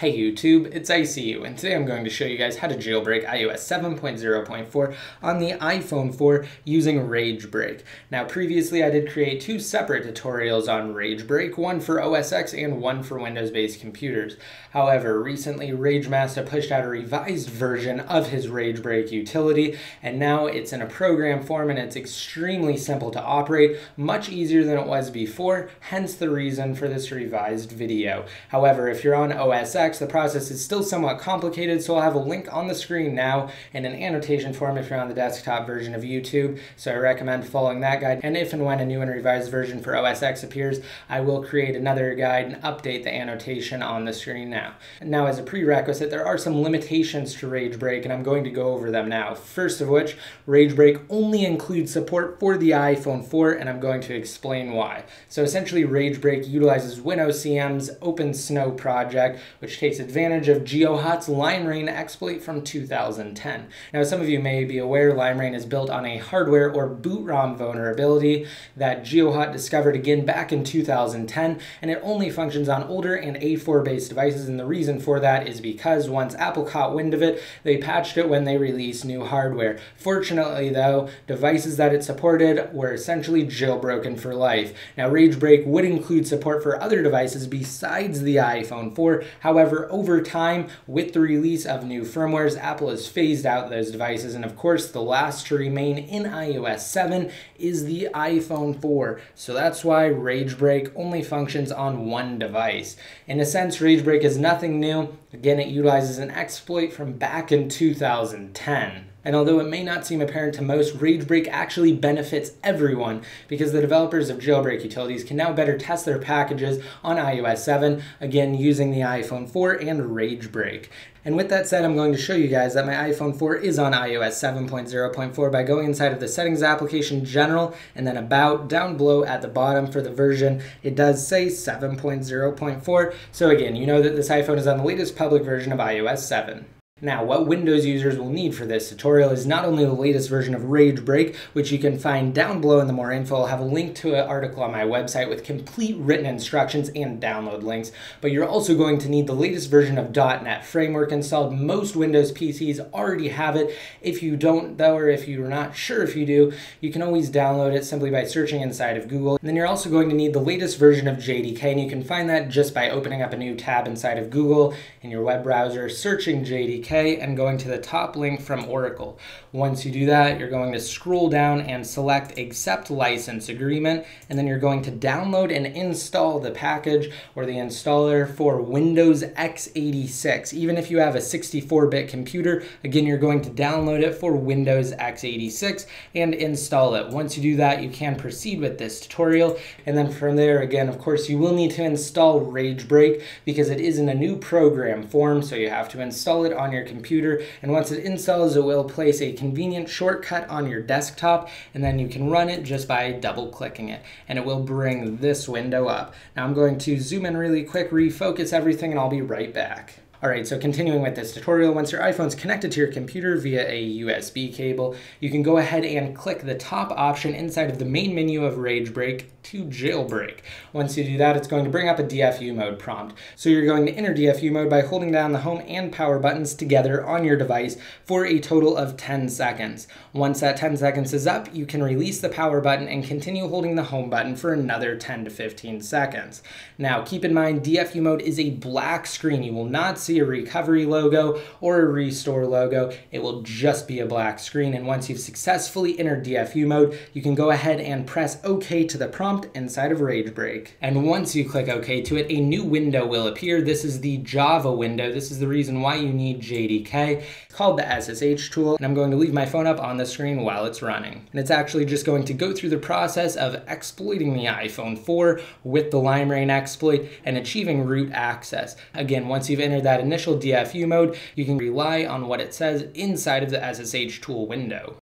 Hey YouTube, it's ICU, and today I'm going to show you guys how to jailbreak iOS 7.0.4 on the iPhone 4 using RageBreak. Now previously I did create two separate tutorials on RageBreak, one for OS X and one for Windows-based computers. However, recently RageMaster pushed out a revised version of his RageBreak utility, and now it's in a program form and it's extremely simple to operate, much easier than it was before, hence the reason for this revised video. However, if you're on OS X, the process is still somewhat complicated, so I'll have a link on the screen now and an annotation form if you're on the desktop version of YouTube, so I recommend following that guide. And if and when a new and revised version for OS X appears, I will create another guide and update the annotation on the screen now. Now, as a prerequisite, there are some limitations to RageBreak, and I'm going to go over them now. First of which, RageBreak only includes support for the iPhone 4, and I'm going to explain why. So essentially, RageBreak utilizes WinOCM's OpenSnow project, which takes advantage of GeoHot's LimeRain exploit from 2010. Now, some of you may be aware LimeRain is built on a hardware or boot ROM vulnerability that GeoHot discovered again back in 2010, and it only functions on older and A4-based devices, and the reason for that is because once Apple caught wind of it, they patched it when they released new hardware. Fortunately, though, devices that it supported were essentially jailbroken for life. Now, RageBreak would include support for other devices besides the iPhone 4. However, over time, with the release of new firmwares, Apple has phased out those devices, and of course, the last to remain in iOS 7 is the iPhone 4. So that's why RageBreak only functions on one device. In a sense, RageBreak is nothing new. Again, it utilizes an exploit from back in 2010. And although it may not seem apparent to most, RageBreak actually benefits everyone because the developers of jailbreak utilities can now better test their packages on iOS 7, again using the iPhone 4 and RageBreak. And with that said, I'm going to show you guys that my iPhone 4 is on iOS 7.0.4 by going inside of the Settings application, General, and then About. Down below at the bottom for the version, it does say 7.0.4. So again, you know that this iPhone is on the latest public version of iOS 7. Now, what Windows users will need for this tutorial is not only the latest version of RageBreak, which you can find down below in the More Info. I'll have a link to an article on my website with complete written instructions and download links, but you're also going to need the latest version of .NET Framework installed. Most Windows PCs already have it. If you don't, though, or if you're not sure if you do, you can always download it simply by searching inside of Google. And then you're also going to need the latest version of JDK, and you can find that just by opening up a new tab inside of Google in your web browser, searching JDK, and going to the top link from Oracle. Once you do that, you're going to scroll down and select Accept License Agreement, and then you're going to download and install the package or the installer for Windows x86. Even if you have a 64-bit computer, again, you're going to download it for Windows x86 and install it. Once you do that, you can proceed with this tutorial, and then from there, again, of course, you will need to install RageBreak because it is in a new program form, so you have to install it on your computer, and once it installs, it will place a convenient shortcut on your desktop, and then you can run it just by double-clicking it, and it will bring this window up. Now I'm going to zoom in really quick, refocus everything, and I'll be right back. Alright, so continuing with this tutorial, once your iPhone's connected to your computer via a USB cable, you can go ahead and click the top option inside of the main menu of RageBreak to jailbreak. Once you do that, it's going to bring up a DFU mode prompt. So you're going to enter DFU mode by holding down the home and power buttons together on your device for a total of 10 seconds. Once that 10 seconds is up, you can release the power button and continue holding the home button for another 10 to 15 seconds. Now, keep in mind, DFU mode is a black screen. You will not see a recovery logo or a restore logo. It will just be a black screen, and once you've successfully entered DFU mode, you can go ahead and press OK to the prompt inside of RageBreak. And once you click OK to it, a new window will appear. This is the Java window. This is the reason why you need JDK. It's called the SSH tool, and I'm going to leave my phone up on the screen while it's running. And it's actually just going to go through the process of exploiting the iPhone 4 with the LimeRain exploit and achieving root access. Again, once you've entered that initial DFU mode, you can rely on what it says inside of the SSH tool window.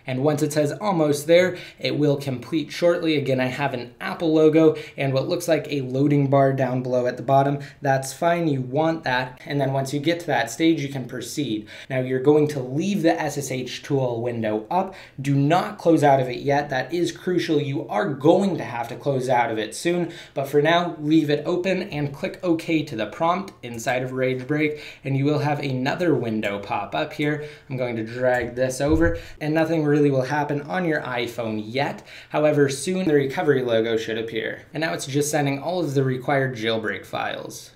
And once it says almost there, it will complete shortly. Again, I have an Apple logo and what looks like a loading bar down below at the bottom. That's fine, you want that. And then once you get to that stage, you can proceed. Now you're going to leave the SSH tool window up. Do not close out of it yet. That is crucial. You are going to have to close out of it soon, but for now, leave it open and click OK to the prompt inside of RageBreak, and you will have another window pop up here. I'm going to drag this over, and nothing really will happen on your iPhone yet. However, soon the recovery logo should appear. And now it's just sending all of the required jailbreak files.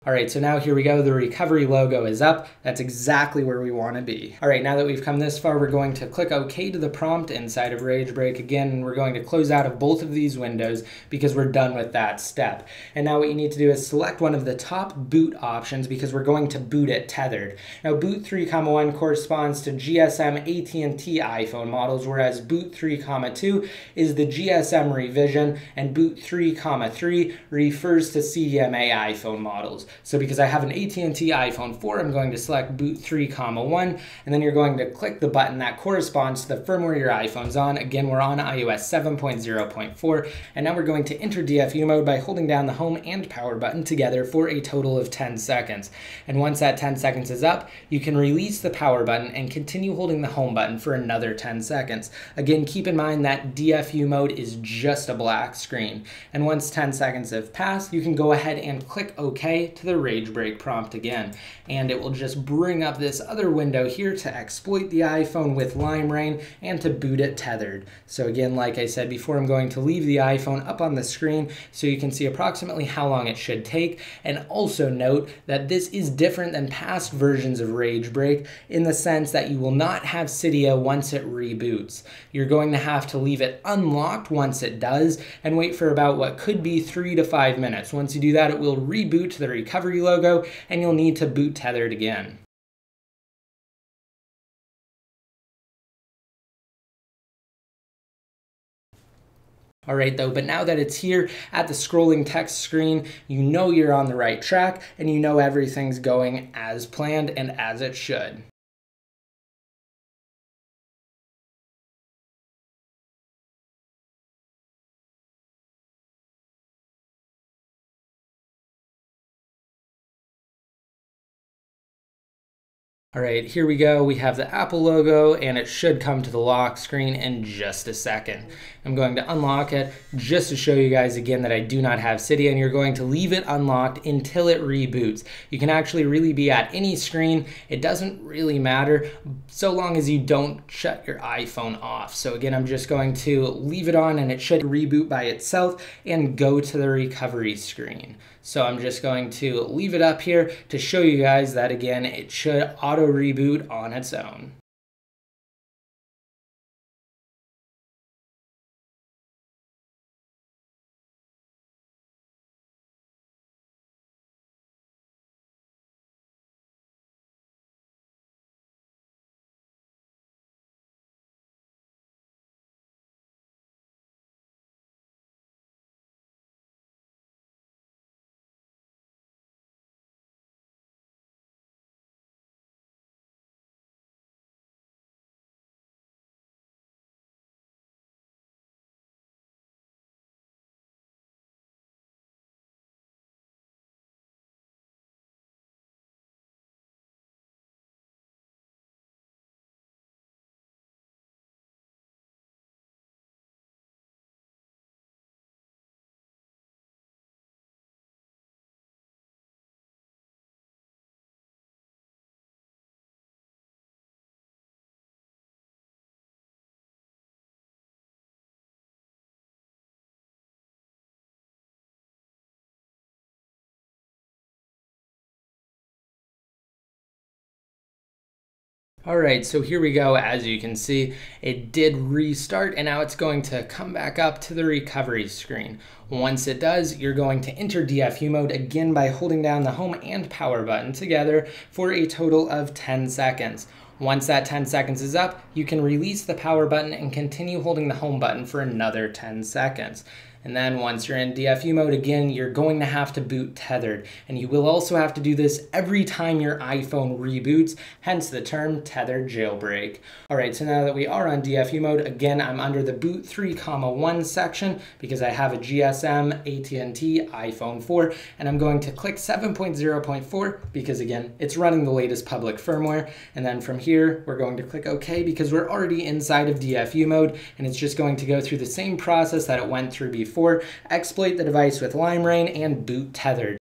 All right, so now here we go. The recovery logo is up. That's exactly where we want to be. All right, now that we've come this far, we're going to click OK to the prompt inside of RageBreak again, and we're going to close out of both of these windows because we're done with that step. And now what you need to do is select one of the top boot options because we're going to boot it tethered. Now, boot 3,1 corresponds to GSM AT&T iPhone models, whereas boot 3,2 is the GSM revision, and boot 3,3 refers to CDMA iPhone models. So because I have an AT&T iPhone 4, I'm going to select boot 3,1, and then you're going to click the button that corresponds to the firmware your iPhone's on. Again, we're on iOS 7.0.4, and now we're going to enter DFU mode by holding down the home and power button together for a total of 10 seconds. And once that 10 seconds is up, you can release the power button and continue holding the home button for another 10 seconds. Again, keep in mind that DFU mode is just a black screen. And once 10 seconds have passed, you can go ahead and click OK to the RageBreak prompt again, and it will just bring up this other window here to exploit the iPhone with LimeRain and to boot it tethered. So again, like I said before, I'm going to leave the iPhone up on the screen so you can see approximately how long it should take, and also note that this is different than past versions of RageBreak in the sense that you will not have Cydia once it reboots. You're going to have to leave it unlocked once it does and wait for about what could be 3 to 5 minutes. Once you do that, it will reboot to the recovery logo, and you'll need to boot tethered again. All right though, but now that it's here at the scrolling text screen, you know you're on the right track and you know everything's going as planned and as it should. All right, here we go. We have the Apple logo, and it should come to the lock screen in just a second. I'm going to unlock it just to show you guys again that I do not have Cydia, and you're going to leave it unlocked until it reboots. You can actually really be at any screen. It doesn't really matter so long as you don't shut your iPhone off. So again, I'm just going to leave it on, and it should reboot by itself and go to the recovery screen. So I'm just going to leave it up here to show you guys that again, it should auto reboot on its own. All right, so here we go. As you can see, it did restart and now it's going to come back up to the recovery screen. Once it does, you're going to enter DFU mode again by holding down the home and power button together for a total of 10 seconds. Once that 10 seconds is up, you can release the power button and continue holding the home button for another 10 seconds. And then once you're in DFU mode again, you're going to have to boot tethered. And you will also have to do this every time your iPhone reboots, hence the term tethered jailbreak. All right, so now that we are on DFU mode, again, I'm under the boot 3,1 section because I have a GSM, AT&T, iPhone 4, and I'm going to click 7.0.4 because again, it's running the latest public firmware. And then from here, we're going to click OK because we're already inside of DFU mode and it's just going to go through the same process that it went through before. Exploit the device with LimeRain and boot tethered.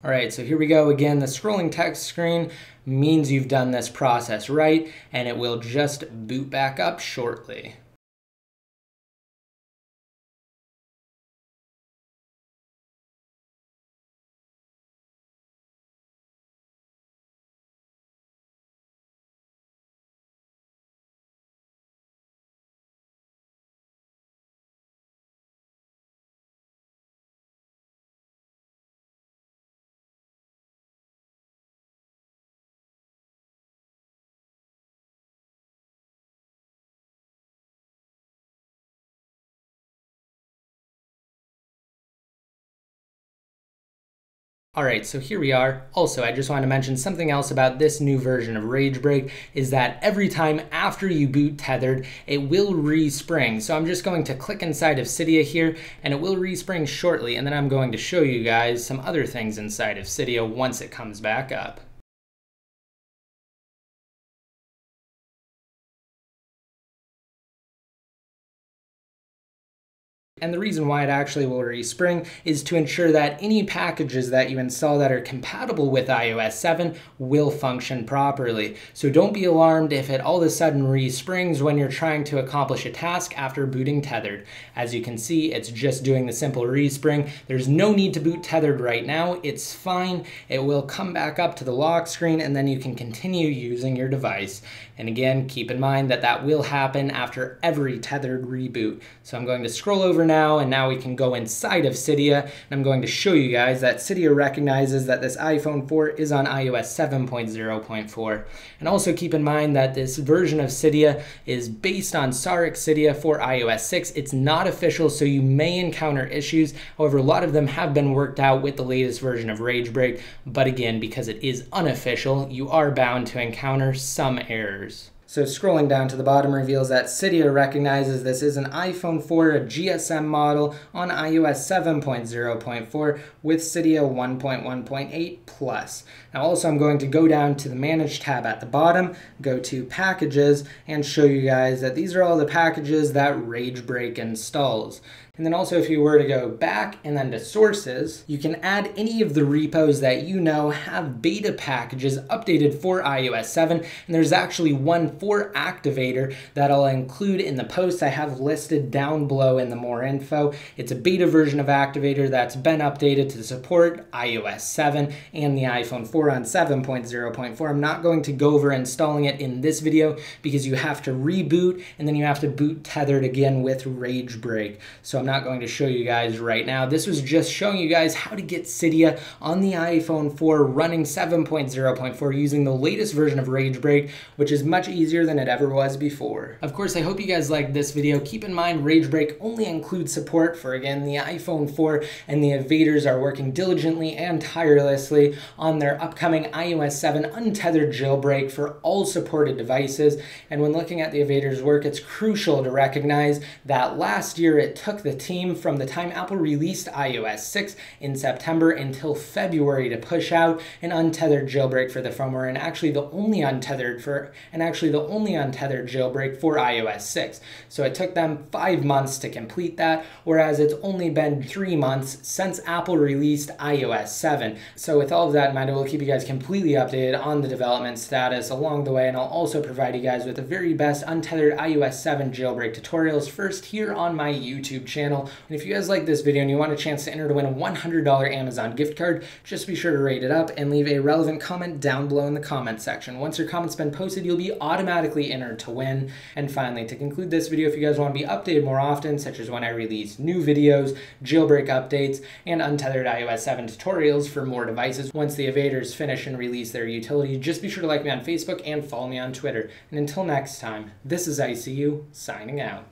All right, so here we go again. The scrolling text screen means you've done this process right, and it will just boot back up shortly. All right, so here we are. Also, I just want to mention something else about this new version of RageBreak is that every time after you boot tethered, it will respring. So I'm just going to click inside of Cydia here and it will respring shortly. And then I'm going to show you guys some other things inside of Cydia once it comes back up. And the reason why it actually will respring is to ensure that any packages that you install that are compatible with iOS 7 will function properly. So don't be alarmed if it all of a sudden resprings when you're trying to accomplish a task after booting tethered. As you can see, it's just doing the simple respring. There's no need to boot tethered right now. It's fine. It will come back up to the lock screen and then you can continue using your device. And again, keep in mind that that will happen after every tethered reboot. So I'm going to scroll over now, and now we can go inside of Cydia, and I'm going to show you guys that Cydia recognizes that this iPhone 4 is on iOS 7.0.4. And also keep in mind that this version of Cydia is based on Sarek Cydia for iOS 6. It's not official, so you may encounter issues. However, a lot of them have been worked out with the latest version of RageBreak, but again, because it is unofficial, you are bound to encounter some errors. So scrolling down to the bottom reveals that Cydia recognizes this is an iPhone 4, a GSM model on iOS 7.0.4 with Cydia 1.1.8 Plus. Now also I'm going to go down to the Manage tab at the bottom, go to Packages, and show you guys that these are all the packages that RageBreak installs. And then also if you were to go back and then to Sources, you can add any of the repos that you know have beta packages updated for iOS 7. And there's actually one for Activator that I'll include in the post I have listed down below in the more info. It's a beta version of Activator that's been updated to support iOS 7 and the iPhone 4 on 7.0.4. I'm not going to go over installing it in this video because you have to reboot and then you have to boot tethered again with RageBreak. So I'm not going to show you guys right now. This was just showing you guys how to get Cydia on the iPhone 4 running 7.0.4 using the latest version of RageBreak, which is much easier than it ever was before. Of course, I hope you guys liked this video. Keep in mind, RageBreak only includes support for, again, the iPhone 4, and the Evaders are working diligently and tirelessly on their upcoming iOS 7 untethered jailbreak for all supported devices. And when looking at the Evaders' work, it's crucial to recognize that last year it took the the team from the time Apple released iOS 6 in September until February to push out an untethered jailbreak for the firmware, and actually the only untethered jailbreak for iOS 6. So it took them 5 months to complete that, whereas it's only been 3 months since Apple released iOS 7. So with all of that in mind, I will keep you guys completely updated on the development status along the way, and I'll also provide you guys with the very best untethered iOS 7 jailbreak tutorials first here on my YouTube channel. And if you guys like this video and you want a chance to enter to win a $100 Amazon gift card, just be sure to rate it up and leave a relevant comment down below in the comment section. Once your comment's been posted, you'll be automatically entered to win. And finally, to conclude this video, if you guys want to be updated more often, such as when I release new videos, jailbreak updates, and untethered iOS 7 tutorials for more devices once the evaders finish and release their utility, just be sure to like me on Facebook and follow me on Twitter. And until next time, this is ICU signing out.